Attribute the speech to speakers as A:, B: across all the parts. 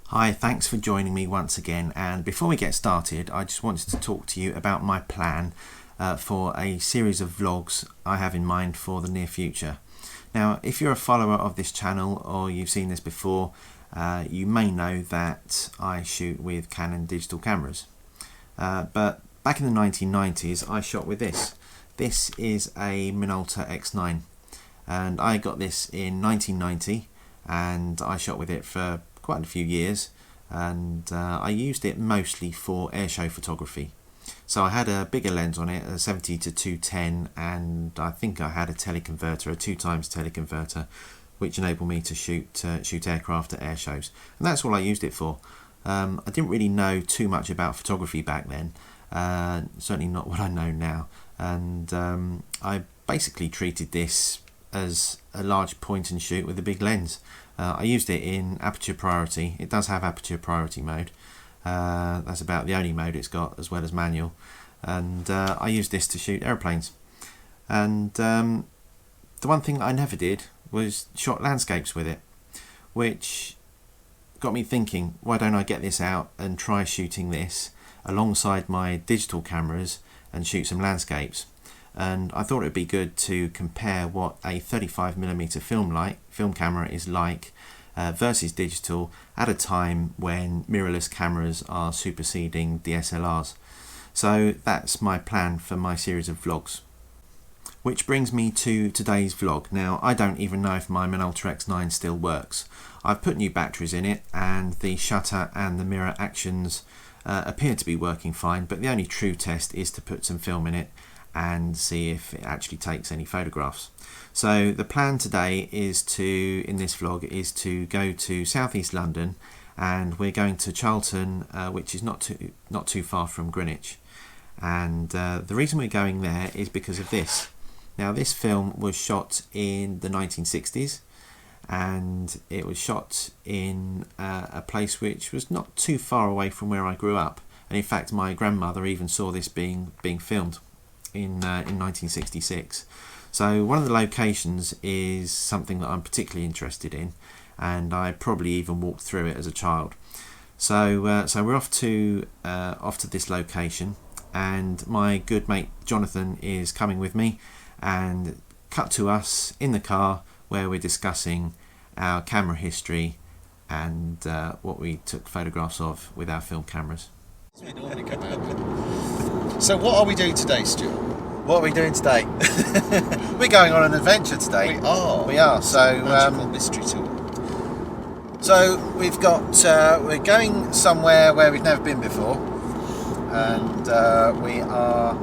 A: Hi, thanks for joining me once again, and before we get started I just wanted to talk to you about my plan for a series of vlogs I have in mind for the near future. Now, if you're a follower of this channel or you've seen this before, you may know that I shoot with Canon digital cameras, but back in the 1990s I shot with this. This is a Minolta X9 and I got this in 1990 and I shot with it for quite a few years, and I used it mostly for airshow photography. So I had a bigger lens on it, a 70 to 210, and I think I had a teleconverter, a 2x teleconverter, which enabled me to shoot aircraft at air shows, and that's all I used it for. I didn't really know too much about photography back then, certainly not what I know now, and I basically treated this as a large point and shoot with a big lens. I used it in aperture priority. It does have aperture priority mode. That's about the only mode it's got, as well as manual. And I used this to shoot aeroplanes. And the one thing I never did was shot landscapes with it, which got me thinking, why don't I get this out and try shooting this alongside my digital cameras and shoot some landscapes. And I thought it would be good to compare what a 35mm film camera is like versus digital at a time when mirrorless cameras are superseding DSLRs. So that's my plan for my series of vlogs. Which brings me to today's vlog. Now, I don't even know if my Minolta X9 still works. I've put new batteries in it and the shutter and the mirror actions appear to be working fine, but the only true test is to put some film in it and see if it actually takes any photographs. So the plan today is in this vlog is to go to southeast London, and we're going to Charlton, which is not too far from Greenwich. And the reason we're going there is because of this. Now, this film was shot in the 1960s, and it was shot in a place which was not too far away from where I grew up. And in fact, my grandmother even saw this being filmed in 1966. So one of the locations is something that I'm particularly interested in, and I probably even walked through it as a child. So we're off to this location, and my good mate Jonathan is coming with me, and cut to us in the car where we're discussing our camera history and what we took photographs of with our film cameras.
B: So what are we doing today, Stuart?
C: What are we doing today? We're going on an adventure today. We are. So
B: magical mystery tour.
C: So we've got we're going somewhere where we've never been before, and we are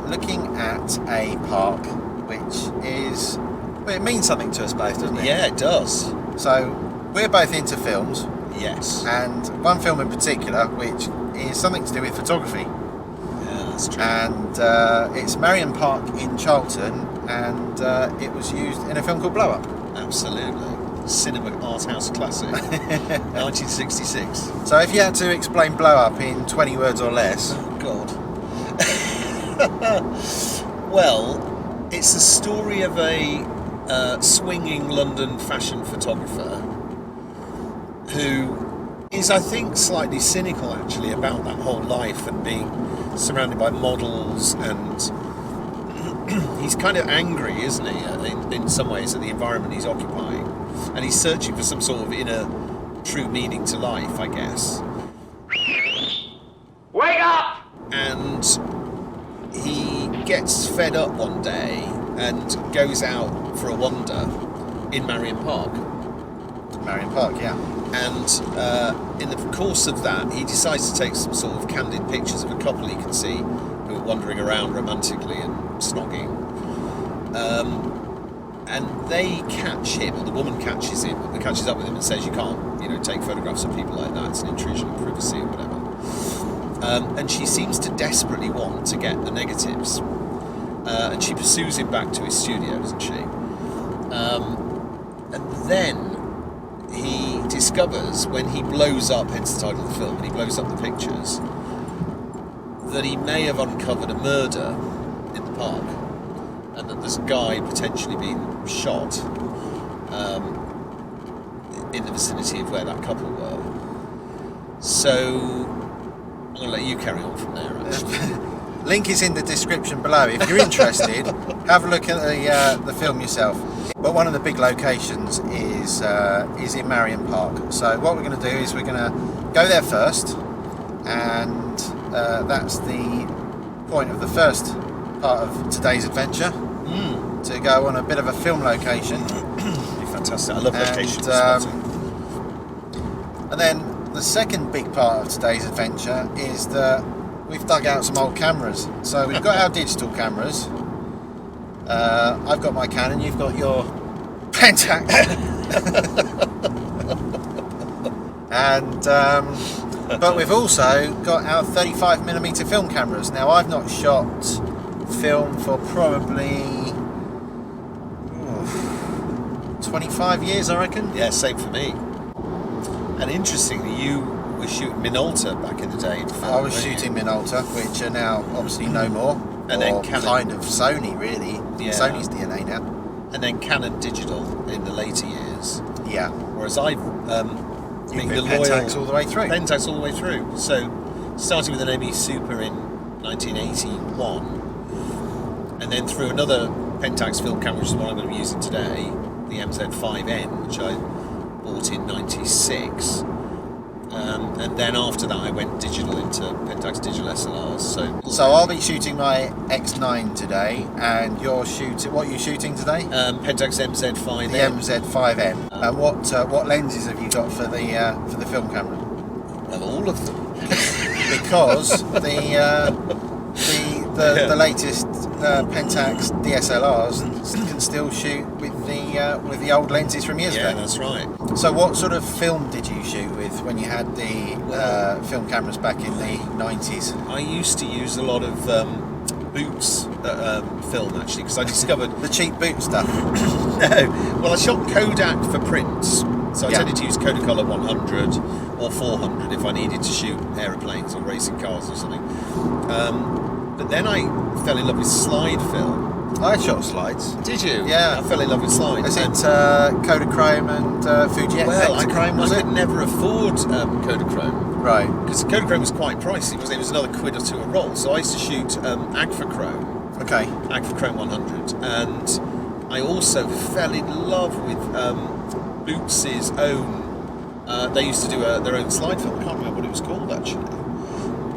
C: looking at a park, which is, well, it means something to us both, doesn't it?
B: Yeah, it does.
C: So we're both into films.
B: Yes.
C: And one film in particular, which is something to do with photography.
B: Yeah, that's true.
C: And it's Marion Park in Charlton, and it was used in a film called Blow Up.
B: Absolutely. Cinema art house classic. 1966.
C: So if you had to explain Blow Up in 20 words or less...
B: Oh, God. Well, it's the story of a swinging London fashion photographer who is, I think, slightly cynical actually about that whole life and being surrounded by models, and he's kind of angry, isn't he, in some ways, at the environment he's occupying, and he's searching for some sort of inner true meaning to life, I guess.
D: Wake up!
B: And he gets fed up one day and goes out for a wander in Marion Park.
C: Marion Park, yeah.
B: And in the course of that, he decides to take some sort of candid pictures of a couple he can see who are wandering around romantically and snogging. And they catch him, or the woman catches up with him and says, you can't, take photographs of people like that, it's an intrusion on privacy or whatever. And she seems to desperately want to get the negatives. And she pursues him back to his studio, doesn't she? And then he discovers, when he blows up, hence the title of the film, when he blows up the pictures, that he may have uncovered a murder in the park, and that there's a guy potentially being shot in the vicinity of where that couple were. So I'm going to let you carry on from there, actually.
C: Link is in the description below. If you're interested, have a look at the film yourself. But one of the big locations is in Marion Park. So what we're going to do is we're going to go there first, and that's the point of the first part of today's adventure. To go on a bit of a film location.
B: Fantastic. I love locations.
C: And then the second big part of today's adventure is that we've dug out some old cameras. So we've got our digital cameras. I've got my Canon, you've got your Pentax. And but we've also got our 35mm film cameras. Now I've not shot film for probably 25 years, I reckon.
B: Yeah, same for me. And interestingly, you were shooting Minolta back in the day.
C: I was shooting Minolta, which are now obviously no more.
B: And then Canon.
C: Kind of Sony, really.
B: Yeah.
C: Sony's DNA now.
B: And then Canon Digital in the later years.
C: Yeah.
B: Whereas I've
C: You've been Pentax all the way through.
B: Pentax all the way through. So starting with an ME Super in 1981, and then through another Pentax film camera, which is the one I'm going to be using today, the MZ5N, which I bought in 96. And then after that I went digital into Pentax digital SLRs.
C: So I'll be shooting my X9 today, and you're shooting. What are you shooting today?
B: Pentax MZ5N.
C: The MZ5N. And what lenses have you got for the film camera?
B: Well, all of them.
C: Because the latest Pentax DSLRs can still shoot with the old lenses from years ago.
B: Yeah, that's right.
C: So what sort of film did you shoot with when you had the film cameras back in the 90s?
B: I used to use a lot of Boots film, actually, because I discovered...
C: The cheap boot stuff?
B: No. Well, I shot Kodak for prints, so I
C: Yeah.
B: tended to use Kodacolor 100 or 400 if I needed to shoot aeroplanes or racing cars or something. But then I fell in love with slide film.
C: I shot slides.
B: Did you?
C: Yeah.
B: I fell in love with slides.
C: Is it Kodachrome and Fuji
B: Well, I
C: Ektachrome, was
B: could
C: it?
B: never afford Kodachrome.
C: Right.
B: Because Kodachrome was quite pricey. It was another quid or two a roll. So I used to shoot Agfachrome.
C: Okay.
B: Agfachrome 100. And I also fell in love with Boots's own... they used to do their own slide film. I can't remember what it was called, actually.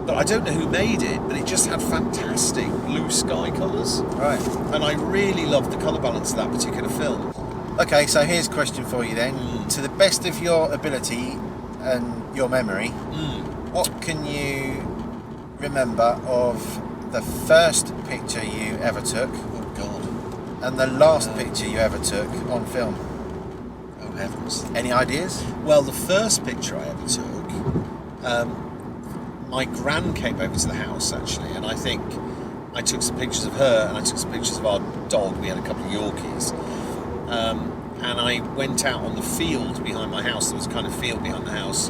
B: But I don't know who made it, but it just had fantastic blue sky colours.
C: Right.
B: And I really loved the colour balance of that particular film.
C: Okay, so here's a question for you then. To the best of your ability and your memory, what can you remember of the first picture you ever took
B: Oh, God.
C: and the last picture you ever took on film?
B: Oh, heavens.
C: Any ideas?
B: Well, the first picture I ever took, my gran came over to the house, actually, and I think I took some pictures of her and I took some pictures of our dog. We had a couple of Yorkies. And I went out on the field behind my house. There was a kind of field behind the house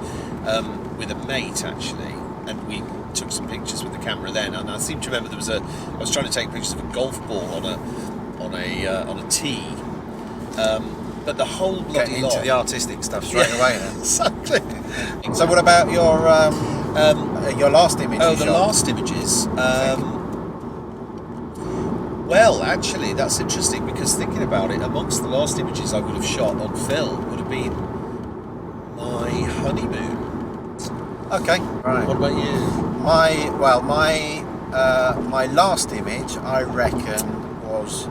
B: with a mate, actually, and we took some pictures with the camera then. And I seem to remember I was trying to take pictures of a golf ball on a tee. But the whole bloody
C: Getting into
B: lot.
C: the artistic stuff straight away then.
B: Exactly.
C: So what about your last image
B: Oh,
C: you
B: the
C: shot?
B: last images. Well, actually, that's interesting because thinking about it, amongst the last images I would have shot on film would have been my honeymoon.
C: Okay, right.
B: What about you?
C: My last image, I reckon, was,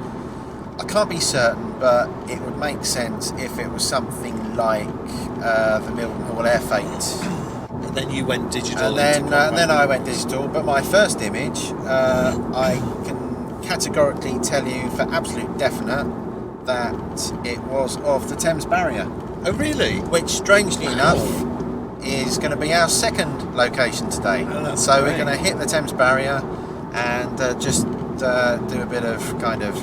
C: I can't be certain, but it would make sense if it was something like the Mildenhall Air Fete.
B: And then you went digital.
C: And then I went digital. But my first image, I can categorically tell you for absolute definite that it was of the Thames Barrier.
B: Oh, really?
C: Which, strangely enough, is going to be our second location today.
B: Oh, that's
C: so
B: great.
C: we're going to hit the Thames Barrier and just do a bit of kind of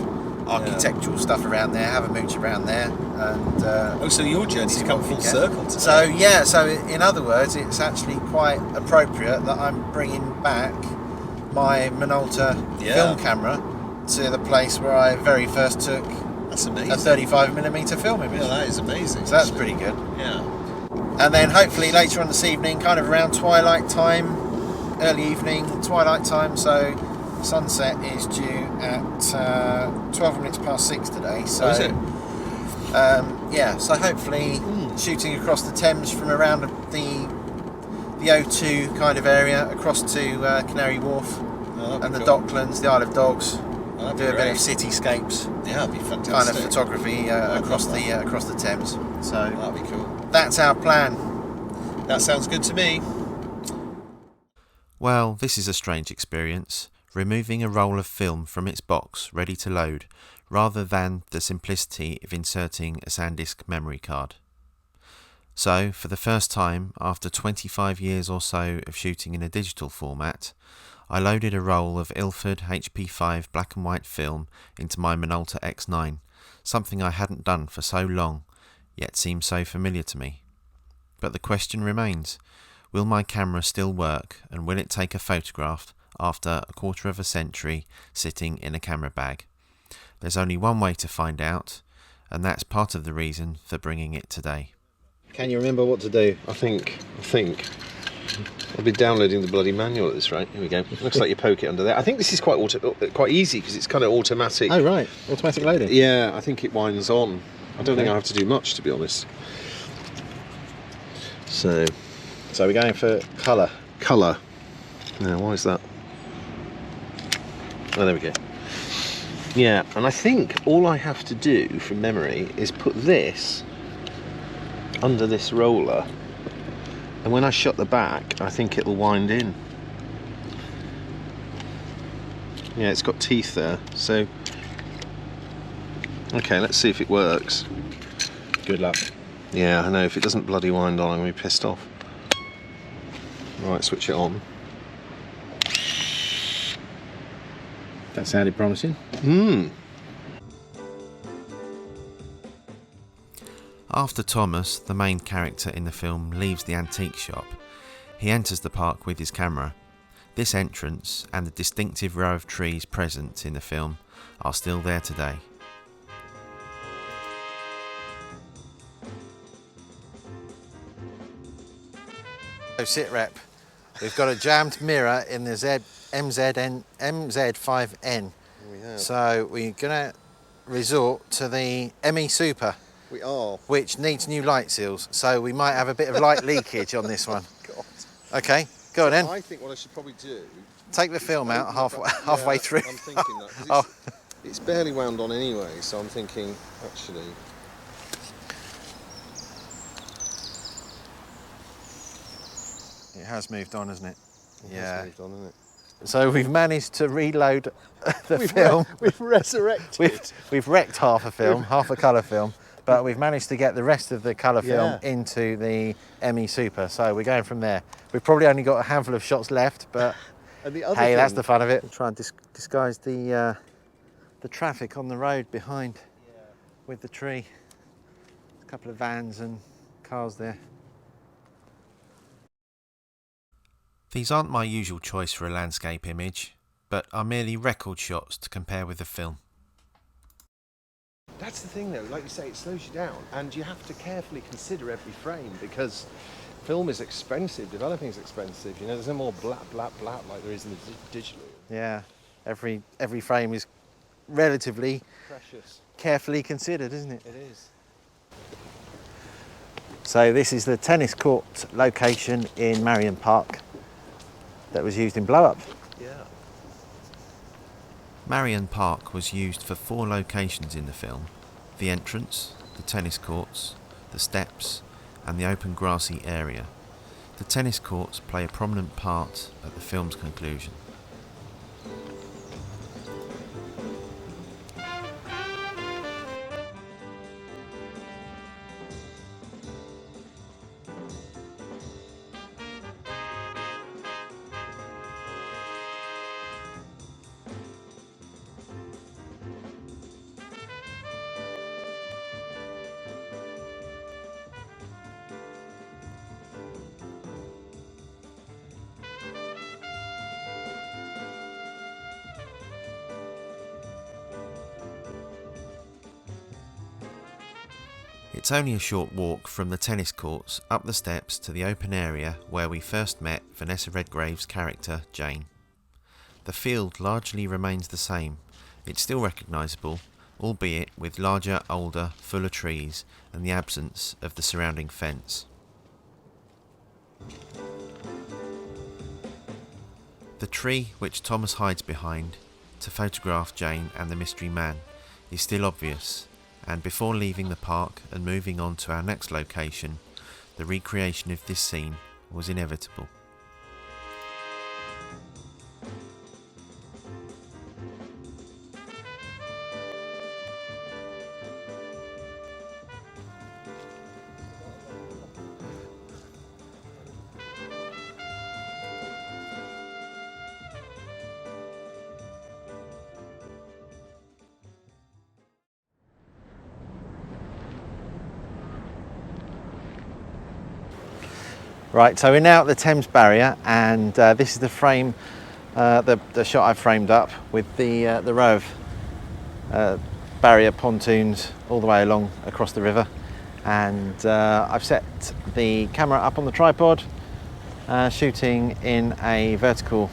C: architectural stuff around there, have a mooch around there, and
B: So your journey's come full circle today.
C: so yeah, so in other words, it's actually quite appropriate that I'm bringing back my Minolta film camera to the place where I very first took
B: That's amazing.
C: a 35mm film image.
B: Yeah, that is amazing.
C: So that's
B: actually.
C: pretty good.
B: Yeah.
C: And then hopefully later on this evening, kind of around twilight time, early evening, twilight time, so sunset is due at 12 minutes past 6 today. So,
B: is it?
C: Yeah, so hopefully shooting across the Thames from around the O2 kind of area across to Canary Wharf and the Docklands, the Isle of Dogs. Do a bit of cityscapes.
B: Yeah, that'd be fantastic.
C: Kind of photography across the Thames. So
B: that'd be cool.
C: That's our plan.
B: That sounds good to me.
A: Well, this is a strange experience, removing a roll of film from its box ready to load, rather than the simplicity of inserting a SanDisk memory card. So, for the first time, after 25 years or so of shooting in a digital format, I loaded a roll of Ilford HP5 black and white film into my Minolta X9, something I hadn't done for so long, yet seemed so familiar to me. But the question remains, will my camera still work, and will it take a photograph after a quarter of a century sitting in a camera bag? There's only one way to find out, and that's part of the reason for bringing it today.
D: Can you remember what to do? I think. I'll be downloading the bloody manual at this rate. Here we go. Looks like you poke it under there. I think this is quite easy because it's kind of automatic.
C: Oh right, automatic loading.
D: Yeah, I think it winds on. I don't think I have to do much, to be honest. So
C: we're going for colour.
D: Colour. Now, why is that? Oh, there we go. Yeah, and I think all I have to do from memory is put this under this roller, and when I shut the back, I think it'll wind in. Yeah, it's got teeth there, so okay, let's see if it works.
C: Good luck.
D: Yeah, I know, if it doesn't bloody wind on, I'm going to be pissed off. Right, switch it on.
C: That sounded promising.
A: After Thomas, the main character in the film, leaves the antique shop, he enters the park with his camera. This entrance and the distinctive row of trees present in the film are still there today.
C: So sit rep. We've got a jammed mirror in the MZ5N. So we're going to resort to the ME Super.
D: We are.
C: Which needs new light seals, so we might have a bit of light leakage on this one.
D: God.
C: Okay, go on then.
D: I think what I should probably do...
C: Take the film out halfway through.
D: I'm thinking that. 'Cause it's barely wound on anyway, so I'm thinking, actually...
C: It has moved on, hasn't it?
D: It has moved on, hasn't it?
C: So we've managed to reload the film.
D: We've resurrected.
C: We've wrecked half a film, half a colour film, but we've managed to get the rest of the colour film into the ME Super. So we're going from there. We've probably only got a handful of shots left, but
D: And the other
C: hey,
D: thing,
C: that's the fun of it. We'll try and disguise the traffic on the road behind with the tree. A couple of vans and cars there.
A: These aren't my usual choice for a landscape image, but are merely record shots to compare with the film.
D: That's the thing, though. Like you say, it slows you down, and you have to carefully consider every frame because film is expensive. Developing is expensive. You know, there's no more blap like there is in the digital.
C: Yeah, every frame is relatively
D: Precious.
C: carefully considered, isn't it?
D: It is.
C: So this is the tennis court location in Marion Park that was used in Blow Up.
D: Yeah.
A: Marion Park was used for 4 locations in the film: the entrance, the tennis courts, the steps, and the open grassy area. The tennis courts play a prominent part at the film's conclusion. It's only a short walk from the tennis courts up the steps to the open area where we first met Vanessa Redgrave's character Jane. The field largely remains the same. It's still recognisable, albeit with larger, older, fuller trees and the absence of the surrounding fence. The tree which Thomas hides behind to photograph Jane and the mystery man is still obvious, and before leaving the park and moving on to our next location, the recreation of this scene was inevitable. Right, so we're now at the Thames Barrier, and this is the frame, the shot I've framed up with the row of barrier pontoons all the way along across the river. And I've set the camera up on the tripod, shooting in a vertical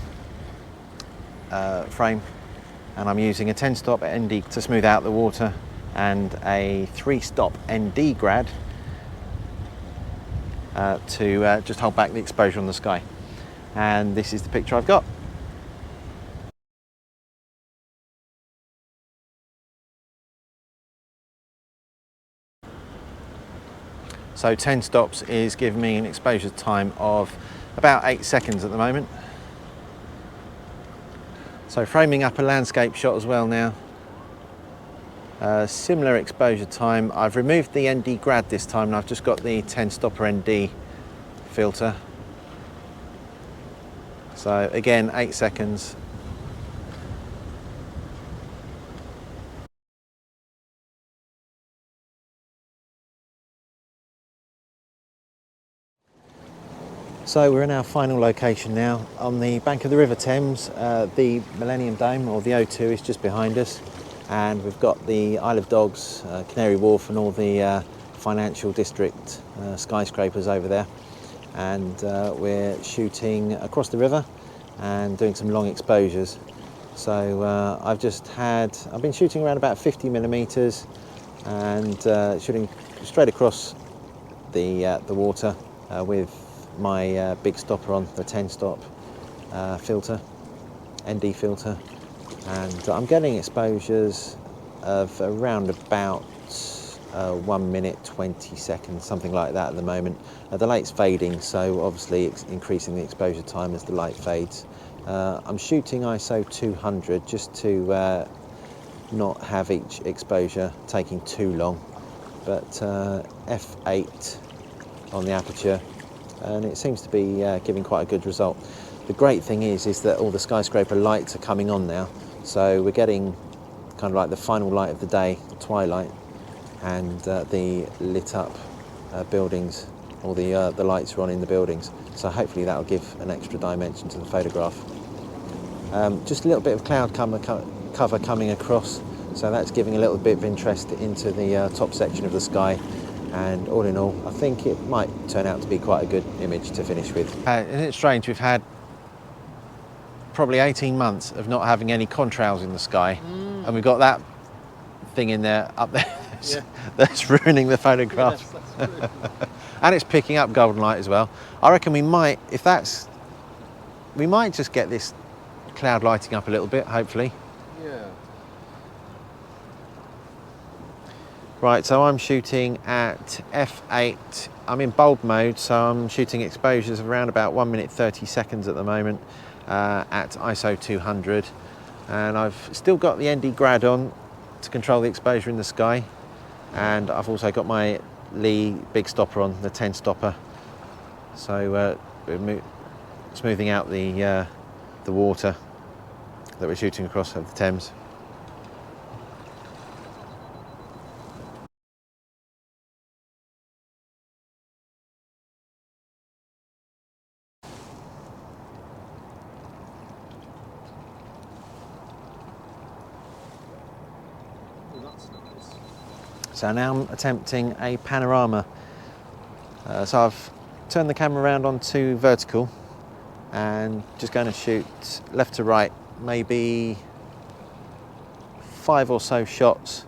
A: frame, and I'm using a 10-stop ND to smooth out the water and a 3-stop ND grad to just hold back the exposure on the sky. And this is the picture I've got. So 10 stops is giving me an exposure time of about 8 seconds at the moment. So framing up a landscape shot as well now. Similar exposure time. I've removed the ND grad this time, and I've just got the 10 stopper ND filter. So again, 8 seconds. So we're in our final location now on the bank of the River Thames. The Millennium Dome, or the O2, is just behind us. And we've got the Isle of Dogs, Canary Wharf, and all the financial district skyscrapers over there. And we're shooting across the river and doing some long exposures. So I've been shooting around about 50 millimeters and shooting straight across the water with my big stopper on, the 10-stop filter, ND filter. And I'm getting exposures of around about 1 minute 20 seconds, something like that at the moment. The light's fading, so obviously it's increasing the exposure time as the light fades. I'm shooting ISO 200 just to not have each exposure taking too long, but f8 on the aperture, and it seems to be giving quite a good result. The great thing is that all the skyscraper lights are coming on now, so we're getting kind of like the final light of the day, the twilight, and the lit up buildings, all the lights are on in the buildings. So hopefully that'll give an extra dimension to the photograph. Just a little bit of cloud cover coming across, so that's giving a little bit of interest into the top section of the sky. And all in all, I think it might turn out to be quite a good image to finish with. Isn't it strange? We've had probably 18 months of not having any contrails in the sky, and we've got that thing in there up there that's ruining the photograph.
B: Yes, that's true.
A: And it's picking up golden light as well. I reckon we might just get this cloud lighting up a little bit, hopefully.
B: Yeah.
A: Right, so I'm shooting at f8. I'm in bulb mode, so I'm shooting exposures of around about 1 minute 30 seconds at the moment at ISO 200. And I've still got the ND grad on to control the exposure in the sky. And I've also got my Lee big stopper on, the 10 stopper. So we're smoothing out the water that we're shooting across of the Thames. So now I'm attempting a panorama. So I've turned the camera around onto vertical and just going to shoot left to right, maybe 5 or so shots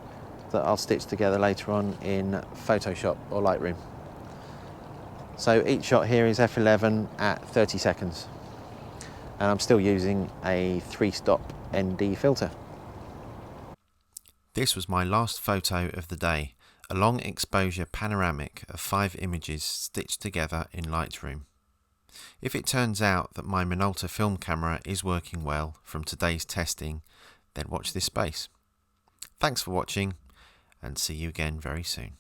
A: that I'll stitch together later on in Photoshop or Lightroom. So each shot here is f11 at 30 seconds. And I'm still using a 3-stop ND filter. This was my last photo of the day, a long exposure panoramic of 5 images stitched together in Lightroom. If it turns out that my Minolta film camera is working well from today's testing, then watch this space. Thanks for watching, and see you again very soon.